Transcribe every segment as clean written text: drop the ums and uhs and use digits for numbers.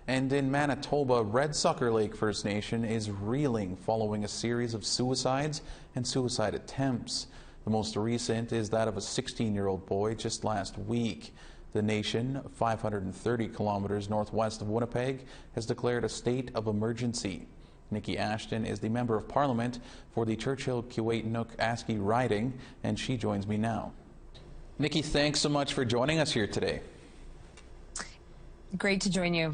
And in Manitoba, Red Sucker Lake First Nation is reeling following a series of suicides and suicide attempts. The most recent is that of a 16-year-old boy just last week. The nation, 530 kilometers northwest of Winnipeg, has declared a state of emergency. Nikki Ashton is the Member of Parliament for the Churchill-Kuwait-Nook-Aski riding, and she joins me now. Nikki, thanks so much for joining us here today. Great to join you.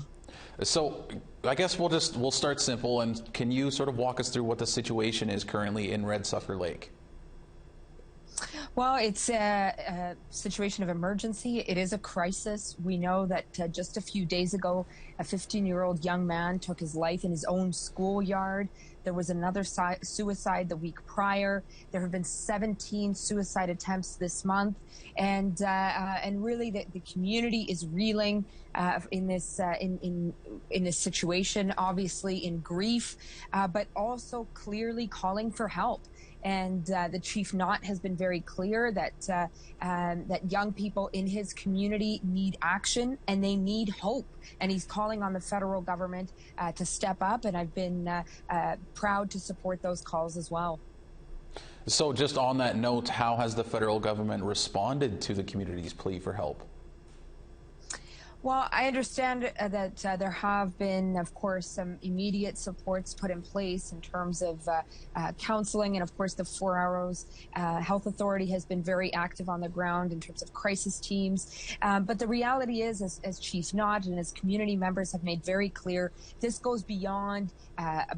So I guess we'll start simple, and can you sort of walk us through what the situation is currently in Red Sucker Lake? Well, it's a situation of emergency. It is a crisis. We know that just a few days ago, a 15-year-old young man took his life in his own schoolyard. There was another suicide the week prior. There have been 17 suicide attempts this month, and really the community is reeling in this situation. Obviously, in grief, but also clearly calling for help. And the Chief Knott has been very clear that that young people in his community need action and they need hope. And he's calling on the federal government to step up. And I've been proud to support those calls as well. So just on that note, how has the federal government responded to the community's plea for help? Well, I understand that there have been, of course, some immediate supports put in place in terms of counseling, and of course the 4 Arrows Health Authority has been very active on the ground in terms of crisis teams. But the reality is, as Chief Knott and as community members have made very clear, this goes beyond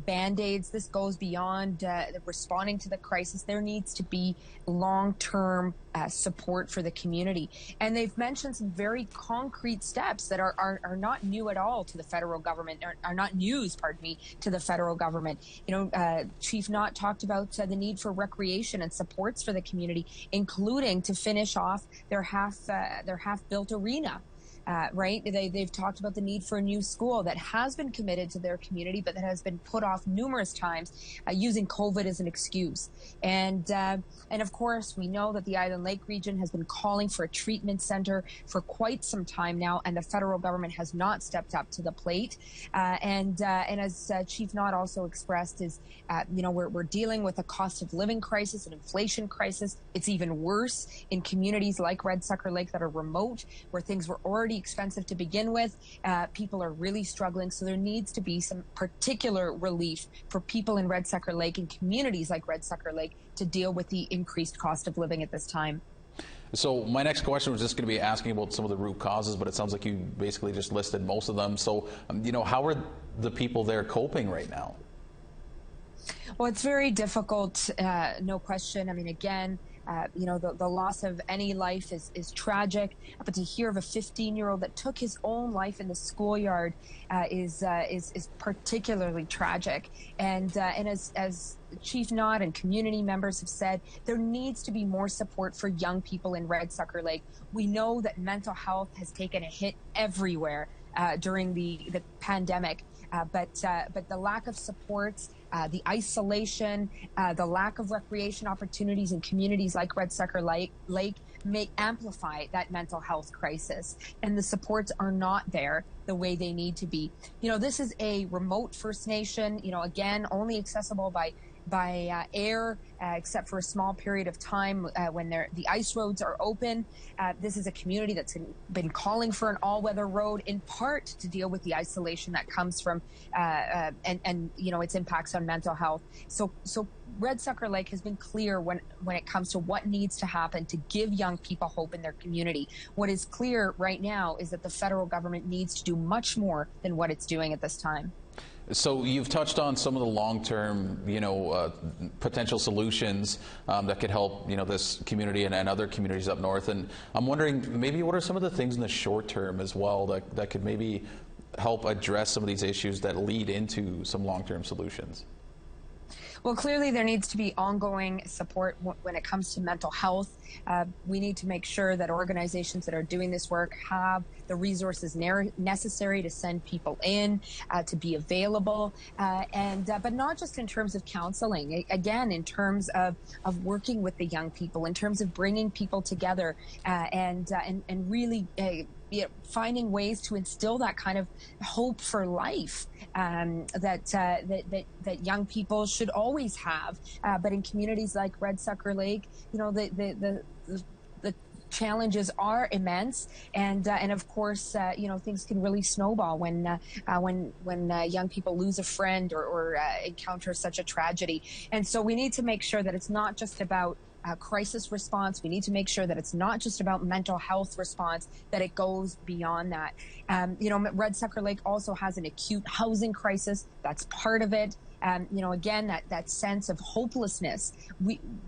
Band-Aids. This goes beyond responding to the crisis. There needs to be long-term support for the community. And they've mentioned some very concrete steps that are not new at all to the federal government, are not news, pardon me, to the federal government. You know, Chief Knott talked about the need for recreation and supports for the community, including to finish off their half-built arena. Right? They've talked about the need for a new school that has been committed to their community, but that has been put off numerous times using COVID as an excuse. And of course, we know that the Island Lake region has been calling for a treatment center for quite some time now, and the federal government has not stepped up to the plate. And as Chief Knott also expressed, is you know, we're dealing with a cost of living crisis, an inflation crisis. It's even worse in communities like Red Sucker Lake that are remote, where things were already expensive to begin with. People are really struggling, so there needs to be some particular relief for people in Red Sucker Lake and communities like Red Sucker Lake to deal with the increased cost of living at this time. So my next question was just going to be asking about some of the root causes, but it sounds like you basically just listed most of them. So, you know, how are the people there coping right now? Well, it's very difficult, no question. I mean, again, you know, the loss of any life is tragic, but to hear of a 15-year-old that took his own life in the schoolyard is particularly tragic. And as Chief Knott and community members have said, there needs to be more support for young people in Red Sucker Lake. We know that mental health has taken a hit everywhere during the pandemic, but the lack of supports, the isolation, the lack of recreation opportunities in communities like Red Sucker Lake may amplify that mental health crisis. And the supports are not there the way they need to be. You know, this is a remote First Nation, you know, again, only accessible by air, except for a small period of time when the ice roads are open. This is a community that's been calling for an all-weather road, in part to deal with the isolation that comes from and you know, its impacts on mental health. So Red Sucker Lake has been clear when it comes to what needs to happen to give young people hope in their community. What is clear right now is that the federal government needs to do much more than what it's doing at this time. So you've touched on some of the long-term, you know, potential solutions that could help, you know, this community and other communities up north. And I'm wondering, maybe what are some of the things in the short term as well that could maybe help address some of these issues that lead into some long-term solutions? Well, clearly there needs to be ongoing support when it comes to mental health. We need to make sure that organizations that are doing this work have the resources necessary to send people in, to be available, but not just in terms of counseling. Again, in terms of working with the young people, in terms of bringing people together, and really finding ways to instill that kind of hope for life that young people should always have. But in communities like Red Sucker Lake, the challenges are immense, and of course, things can really snowball when young people lose a friend or encounter such a tragedy. And so we need to make sure that it's not just about crisis response. We need to make sure that it's not just about mental health response, that it goes beyond that. Red Sucker Lake also has an acute housing crisis. That's part of it. Again, that sense of hopelessness,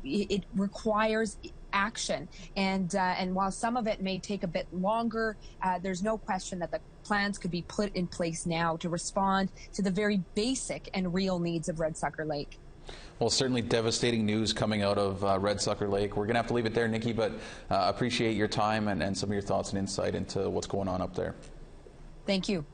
it requires action. And while some of it may take a bit longer, there's no question that the plans could be put in place now to respond to the very basic and real needs of Red Sucker Lake. Well, certainly devastating news coming out of Red Sucker Lake. We're going to have to leave it there, Nikki, but appreciate your time and some of your thoughts and insight into what's going on up there. Thank you.